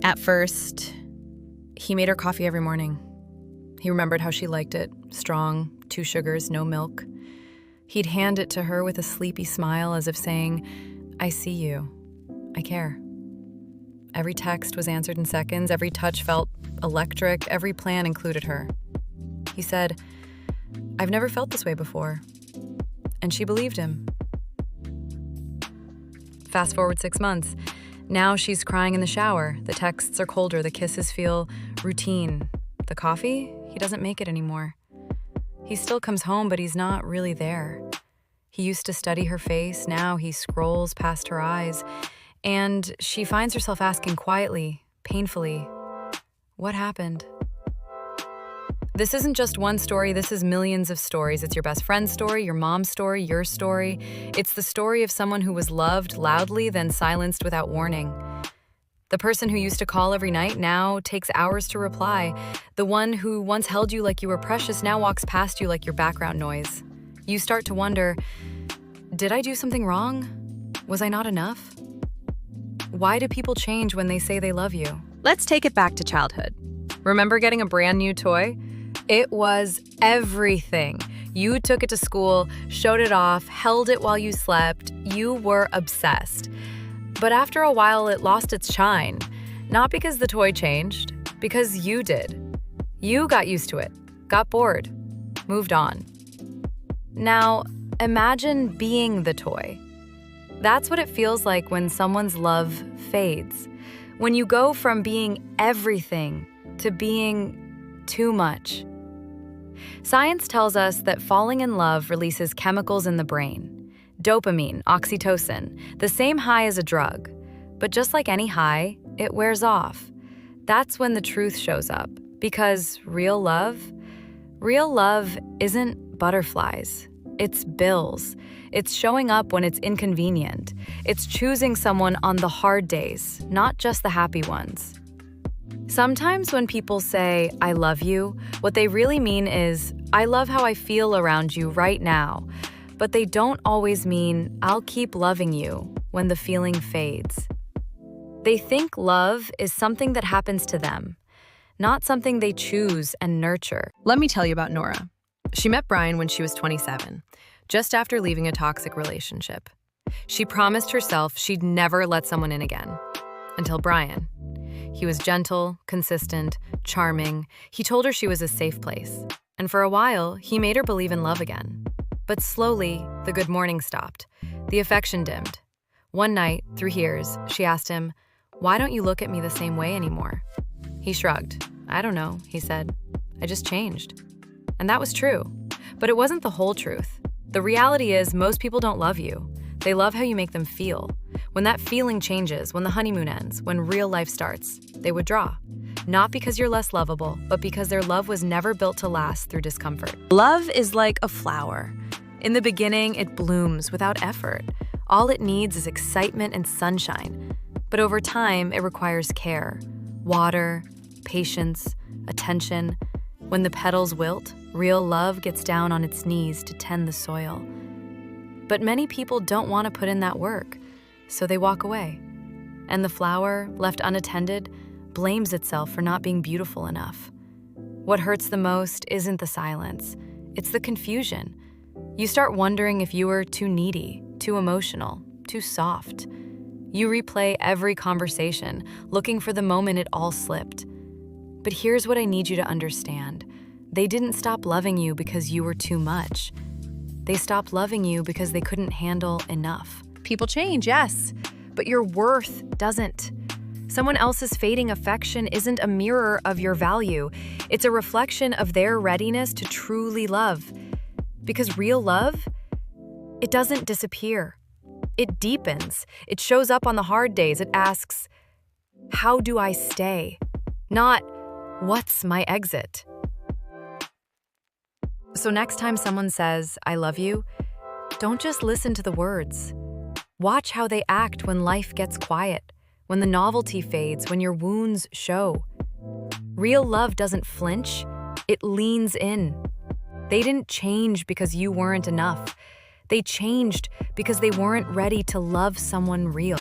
At first, he made her coffee every morning. He remembered how she liked it, strong, 2 sugars, no milk. He'd hand it to her with a sleepy smile as if saying, "I see you. I care." Every text was answered in seconds, every touch felt electric, every plan included her. He said, "I've never felt this way before." And she believed him. Fast forward 6 months. Now she's crying in the shower. The texts are colder, the kisses feel routine. The coffee? He doesn't make it anymore. He still comes home, but he's not really there. He used to study her face, now he scrolls past her eyes. And she finds herself asking quietly, painfully, what happened? This isn't just one story, this is millions of stories. It's your best friend's story, your mom's story, your story. It's the story of someone who was loved loudly, then silenced without warning. The person who used to call every night now takes hours to reply. The one who once held you like you were precious now walks past you like your background noise. You start to wonder, did I do something wrong? Was I not enough? Why do people change when they say they love you? Let's take it back to childhood. Remember getting a brand new toy? It was everything. You took it to school, showed it off, held it while you slept. You were obsessed. But after a while, it lost its shine. Not because the toy changed, because you did. You got used to it, got bored, moved on. Now, imagine being the toy. That's what it feels like when someone's love fades. When you go from being everything to being too much. Science tells us that falling in love releases chemicals in the brain. Dopamine, oxytocin, the same high as a drug. But just like any high, it wears off. That's when the truth shows up. Because real love isn't butterflies. It's bills. It's showing up when it's inconvenient. It's choosing someone on the hard days, not just the happy ones. Sometimes when people say, "I love you," what they really mean is, "I love how I feel around you right now." But they don't always mean, "I'll keep loving you" when the feeling fades. They think love is something that happens to them, not something they choose and nurture. Let me tell you about Nora. She met Brian when she was 27, just after leaving a toxic relationship. She promised herself she'd never let someone in again. Until Brian. He was gentle, consistent, charming. He told her she was a safe place. And for a while, he made her believe in love again. But slowly, the good morning stopped. The affection dimmed. One night, through years, she asked him, "Why don't you look at me the same way anymore?" He shrugged. "I don't know," he said. "I just changed." And that was true. But it wasn't the whole truth. The reality is most people don't love you. They love how you make them feel. When that feeling changes, when the honeymoon ends, when real life starts, they withdraw. Not because you're less lovable, but because their love was never built to last through discomfort. Love is like a flower. In the beginning, it blooms without effort. All it needs is excitement and sunshine. But over time, it requires care, water, patience, attention. When the petals wilt, real love gets down on its knees to tend the soil. But many people don't want to put in that work, so they walk away. And the flower, left unattended, blames itself for not being beautiful enough. What hurts the most isn't the silence, it's the confusion. You start wondering if you were too needy, too emotional, too soft. You replay every conversation, looking for the moment it all slipped. But here's what I need you to understand. They didn't stop loving you because you were too much. They stopped loving you because they couldn't handle enough. People change, yes, but your worth doesn't. Someone else's fading affection isn't a mirror of your value. It's a reflection of their readiness to truly love. Because real love, it doesn't disappear. It deepens. It shows up on the hard days. It asks, how do I stay? Not, what's my exit? So next time someone says, I love you, don't just listen to the words. Watch how they act when life gets quiet, when the novelty fades, when your wounds show. Real love doesn't flinch, it leans in. They didn't change because you weren't enough. They changed because they weren't ready to love someone real.